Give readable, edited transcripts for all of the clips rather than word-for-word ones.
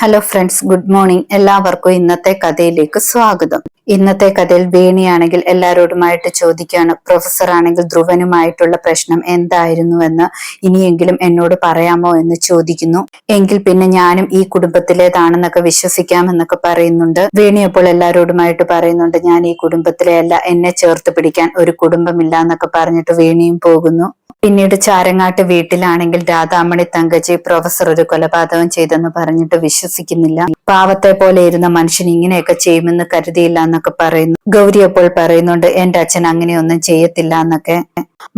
Hello friends, good morning. എല്ലാവർക്കും ഇന്നത്തെ കഥയിലേക്ക് സ്വാഗതം. ഇന്നത്തെ കഥയിൽ വേണിയാണെങ്കിൽ എല്ലാവരോടുമായിട്ട് ചോദിക്കുകയാണ്, പ്രൊഫസർ ആണെങ്കിൽ ധ്രുവനുമായിട്ടുള്ള പ്രശ്നം എന്തായിരുന്നുവെന്ന് ഇനിയെങ്കിലും എന്നോട് പറയാമോ എന്ന് ചോദിക്കുന്നു. എങ്കിൽ പിന്നെ ഞാനും ഈ കുടുംബത്തിലേതാണെന്നൊക്കെ വിശ്വസിക്കാമെന്നൊക്കെ പറയുന്നുണ്ട്. വേണി അപ്പോൾ എല്ലാവരോടുമായിട്ട് പറയുന്നുണ്ട്, ഞാൻ ഈ കുടുംബത്തിലെ അല്ല, എന്നെ ചേർത്ത് പിടിക്കാൻ ഒരു കുടുംബമില്ല എന്നൊക്കെ പറഞ്ഞിട്ട് വേണിയും പോകുന്നു. പിന്നീട് ചാരങ്ങാട്ട് വീട്ടിലാണെങ്കിൽ രാധാമണി തങ്കച്ചി പ്രൊഫസർ ഒരു കൊലപാതകം ചെയ്തെന്ന് പറഞ്ഞിട്ട് വിശ്വസിക്കുന്നില്ല. പാവത്തെ പോലെ ഇരുന്ന മനുഷ്യൻ ഇങ്ങനെയൊക്കെ ചെയ്യുമെന്ന് കരുതിയില്ല എന്നൊക്കെ പറയുന്നു. ഗൗരി അപ്പോൾ പറയുന്നുണ്ട്, എന്റെ അച്ഛൻ അങ്ങനെയൊന്നും ചെയ്യത്തില്ല എന്നൊക്കെ.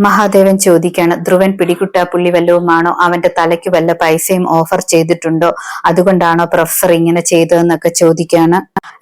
മഹാദേവൻ ചോദിക്കാണ്, ധ്രുവൻ പിടികുട്ടാപ്പുള്ളി വല്ലവുമാണോ? അവന്റെ തലയ്ക്ക് വല്ല പൈസയും ഓഫർ ചെയ്തിട്ടുണ്ടോ? അതുകൊണ്ടാണോ പ്രൊഫസർ ഇങ്ങനെ ചെയ്തതെന്നൊക്കെ ചോദിക്കാണ്.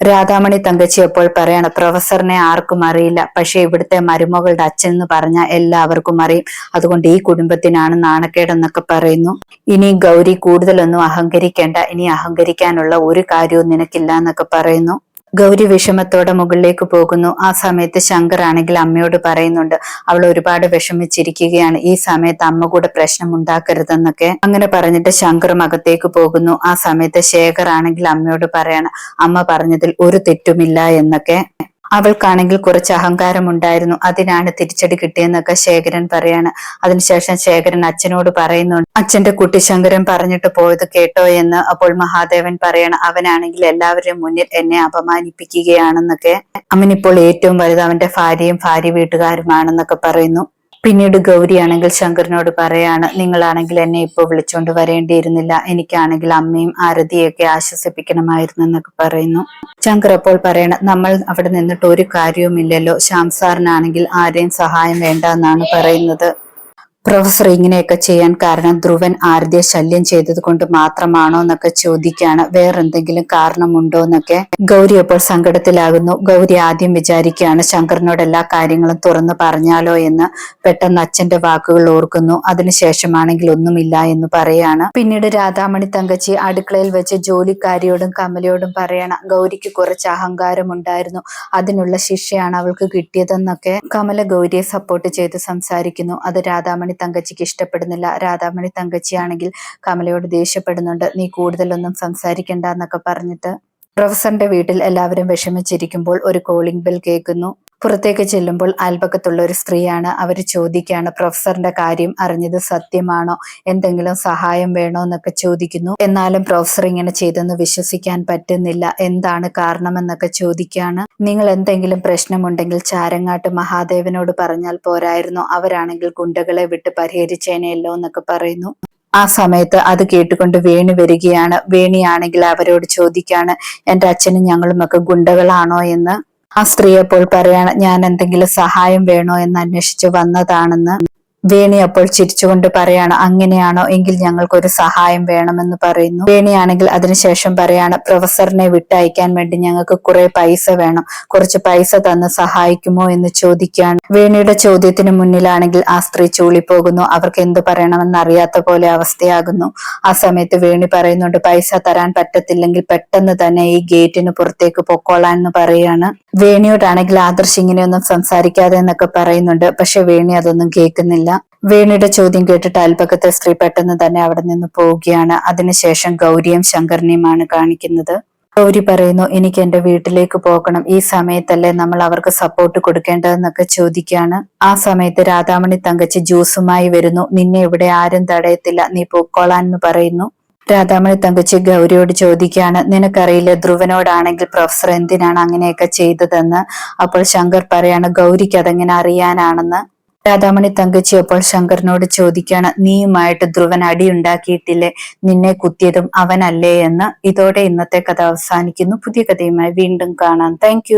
രാധാമണി തങ്കച്ചി അപ്പോൾ പറയാണ്, പ്രൊഫസറിനെ ആർക്കും അറിയില്ല, പക്ഷെ ഇവിടുത്തെ മരുമകളുടെ അച്ഛൻ എന്ന് പറഞ്ഞാൽ എല്ലാവർക്കും അറിയും. അതുകൊണ്ട് ഈ കുടുംബത്തിനാണ് നാണക്കേടെന്നൊക്കെ പറയുന്നു. ഇനി ഗൗരി കൂടുതലൊന്നും അഹങ്കരിക്കേണ്ട, ഇനി അഹങ്കരിക്കാനുള്ള ഒരു കാര്യവും നിനക്കില്ല എന്നൊക്കെ പറയുന്നു. ഗൗരി വിഷമത്തോടെ മുകളിലേക്ക് പോകുന്നു. ആ സമയത്ത് ശങ്കർ ആണെങ്കിൽ അമ്മയോട് പറയുന്നുണ്ട്, അവൾ ഒരുപാട് വിഷമിച്ചിരിക്കുകയാണ്, ഈ സമയത്ത് അമ്മ കൂടെ പ്രശ്നം ഉണ്ടാക്കരുതെന്നൊക്കെ. അങ്ങനെ പറഞ്ഞിട്ട് ശങ്കറും അകത്തേക്ക് പോകുന്നു. ആ സമയത്ത് ശേഖർ ആണെങ്കിൽ അമ്മയോട് പറയാണ്, അമ്മ പറഞ്ഞതിൽ ഒരു തെറ്റുമില്ല എന്നൊക്കെ. അവൾക്കാണെങ്കിൽ കുറച്ച് അഹങ്കാരം ഉണ്ടായിരുന്നു, അതിനാണ് തിരിച്ചടി കിട്ടിയെന്നൊക്കെ ശേഖരൻ പറയാണ്. അതിനുശേഷം ശേഖരൻ അച്ഛനോട് പറയുന്നുണ്ട്, അച്ഛന്റെ കുട്ടി ശങ്കരൻ പറഞ്ഞിട്ട് പോയത് കേട്ടോ എന്ന്. അപ്പോൾ മഹാദേവൻ പറയാണ്, അവനാണെങ്കിൽ എല്ലാവരുടെയും മുന്നിൽ എന്നെ അപമാനിപ്പിക്കുകയാണെന്നൊക്കെ. അവനിപ്പോൾ ഏറ്റവും വലുത് അവന്റെ ഭാര്യയും ഭാര്യ വീട്ടുകാരുമാണെന്നൊക്കെ പറയുന്നു. പിന്നീട് ഗൗരിയാണെങ്കിൽ ശങ്കറിനോട് പറയാണ്, നിങ്ങളാണെങ്കിൽ എന്നെ ഇപ്പോൾ വിളിച്ചോണ്ട് വരേണ്ടിയിരുന്നില്ല, എനിക്കാണെങ്കിൽ അമ്മയും ആരതിയൊക്കെ ആശ്വസിപ്പിക്കണമായിരുന്നു എന്നൊക്കെ പറയുന്നു. ശങ്കർ അപ്പോൾ പറയണം, നമ്മൾ അവിടെ നിന്നിട്ട് ഒരു കാര്യവുമില്ലല്ലോ, ശ്യാം സാറിനാണെങ്കിൽ ആരെയും സഹായം വേണ്ട എന്നാണ് പറയുന്നത്. പ്രൊഫസർ ഇങ്ങനെയൊക്കെ ചെയ്യാൻ കാരണം ധ്രുവൻ ആരതിയെ ശല്യം ചെയ്തത് കൊണ്ട് മാത്രമാണോ എന്നൊക്കെ ചോദിക്കാണ്. വേറെന്തെങ്കിലും കാരണമുണ്ടോ എന്നൊക്കെ. ഗൗരി അപ്പോൾ സങ്കടത്തിലാകുന്നു. ഗൗരി ആദ്യം വിചാരിക്കുകയാണ് ശങ്കറിനോട് എല്ലാ കാര്യങ്ങളും തുറന്നു പറഞ്ഞാലോ എന്ന്. പെട്ടെന്ന് അച്ഛന്റെ വാക്കുകൾ ഓർക്കുന്നു. അതിനുശേഷമാണെങ്കിൽ ഒന്നുമില്ല എന്ന് പറയാണ്. പിന്നീട് രാധാമണി തങ്കച്ചി അടുക്കളയിൽ വെച്ച് ജോലിക്കാരിയോടും കമലയോടും പറയണം, ഗൗരിക്ക് കുറച്ച് അഹങ്കാരം ഉണ്ടായിരുന്നു, അതിനുള്ള ശിക്ഷയാണ് അവൾക്ക് കിട്ടിയതെന്നൊക്കെ. കമല ഗൗരിയെ സപ്പോർട്ട് ചെയ്ത് സംസാരിക്കുന്നു. അത് രാധാമണി തങ്കച്ചിക്ക് ഇഷ്ടപ്പെടുന്നില്ല. രാധാമണി തങ്കച്ചി ആണെങ്കിൽ കമലയോട് ദേഷ്യപ്പെടുന്നുണ്ട്, നീ കൂടുതലൊന്നും സംസാരിക്കണ്ട എന്നൊക്കെ പറഞ്ഞിട്ട്. പ്രൊഫസറിന്റെ വീട്ടിൽ എല്ലാവരും വിഷമിച്ചിരിക്കുമ്പോൾ ഒരു കോളിംഗ് ബെൽ കേൾക്കുന്നു. പുറത്തേക്ക് ചെല്ലുമ്പോൾ അയൽപക്കത്തുള്ള ഒരു സ്ത്രീയാണ്. അവര് ചോദിക്കുകയാണ്, പ്രൊഫസറിന്റെ കാര്യം അറിഞ്ഞത് സത്യമാണോ, എന്തെങ്കിലും സഹായം വേണോ എന്നൊക്കെ ചോദിക്കുന്നു. എന്നാലും പ്രൊഫസർ ഇങ്ങനെ ചെയ്തെന്ന് വിശ്വസിക്കാൻ പറ്റുന്നില്ല, എന്താണ് കാരണമെന്നൊക്കെ ചോദിക്കുകയാണ്. നിങ്ങൾ എന്തെങ്കിലും പ്രശ്നമുണ്ടെങ്കിൽ ചാരങ്ങാട്ട് മഹാദേവനോട് പറഞ്ഞാൽ പോരായിരുന്നോ, അവരാണെങ്കിൽ ഗുണ്ടകളെ വിട്ട് പരിഹരിച്ചേനെയല്ലോ എന്നൊക്കെ പറയുന്നു. ആ സമയത്ത് അത് കേട്ടുകൊണ്ട് വേണി വരികയാണ്. വേണിയാണെങ്കിൽ അവരോട് ചോദിക്കാണ്, എന്റെ അച്ഛനും ഞങ്ങളും ഒക്കെ ഗുണ്ടകളാണോ എന്ന്. ആ സ്ത്രീ അപ്പോൾ പറയാണ്, ഞാൻ എന്തെങ്കിലും സഹായം വേണോ എന്ന് അന്വേഷിച്ച് വന്നതാണെന്ന്. വേണി അപ്പോൾ ചിരിച്ചുകൊണ്ട് പറയാണ്, അങ്ങനെയാണോ, എങ്കിൽ ഞങ്ങൾക്കൊരു സഹായം വേണമെന്ന് പറയുന്നു. വേണിയാണെങ്കിൽ അതിനുശേഷം പറയാണ്, പ്രൊഫസറിനെ വിട്ടയക്കാൻ വേണ്ടി ഞങ്ങൾക്ക് കുറെ പൈസ വേണം, കുറച്ച് പൈസ തന്ന് സഹായിക്കുമോ എന്ന് ചോദിക്കുകയാണ്. വേണിയുടെ ചോദ്യത്തിന് മുന്നിലാണെങ്കിൽ ആ സ്ത്രീ ചൂളിപ്പോകുന്നു. അവർക്ക് എന്ത് പറയണമെന്ന് അറിയാത്ത പോലെ അവസ്ഥയാകുന്നു. ആ സമയത്ത് വേണി പറയുന്നുണ്ട്, പൈസ തരാൻ പറ്റത്തില്ലെങ്കിൽ പെട്ടെന്ന് തന്നെ ഈ ഗേറ്റിന് പുറത്തേക്ക് പൊക്കോളാൻ എന്ന് പറയാണ്. വേണിയോടാണെങ്കിൽ ആദർശ് ഇങ്ങനെയൊന്നും സംസാരിക്കാതെ എന്നൊക്കെ പറയുന്നുണ്ട്. പക്ഷെ വേണി അതൊന്നും കേൾക്കുന്നില്ല. വേണിയുടെ ചോദ്യം കേട്ടിട്ട് അയൽപക്കത്തെ സ്ത്രീ പെട്ടെന്ന് തന്നെ അവിടെ നിന്ന് പോവുകയാണ്. അതിനുശേഷം ഗൗരിയും ശങ്കറിനെയുമാണ് കാണിക്കുന്നത്. ഗൗരി പറയുന്നു, എനിക്ക് എന്റെ വീട്ടിലേക്ക് പോകണം, ഈ സമയത്തല്ലേ നമ്മൾ അവർക്ക് സപ്പോർട്ട് കൊടുക്കേണ്ടതെന്നൊക്കെ ചോദിക്കുകയാണ്. ആ സമയത്ത് രാധാമണി തങ്കച്ചി ജ്യൂസുമായി വരുന്നു. നിന്നെ ഇവിടെ ആരും തടയത്തില്ല, നീ പൊക്കോളാൻ എന്ന് പറയുന്നു. രാധാമണി തങ്കച്ചി ഗൗരിയോട് ചോദിക്കുകയാണ്, നിനക്കറിയില്ല ധ്രുവനോടാണെങ്കിൽ പ്രൊഫസർ എന്തിനാണ് അങ്ങനെയൊക്കെ ചെയ്തതെന്ന്. അപ്പോൾ ശങ്കർ പറയാണ്, ഗൗരിക്ക് അതെങ്ങനെ അറിയാനാണെന്ന്. രാധാമണി തങ്കച്ചി അപ്പോൾ ശങ്കറിനോട് ചോദിക്കുകയാണ്, നീയുമായിട്ട് ധ്രുവൻ അടിയുണ്ടാക്കിയിട്ടില്ലേ, നിന്നെ കുത്തിയതും അവനല്ലേ എന്ന്. ഇതോടെ ഇന്നത്തെ കഥ അവസാനിക്കുന്നു. പുതിയ കഥയുമായി വീണ്ടും കാണാം. താങ്ക്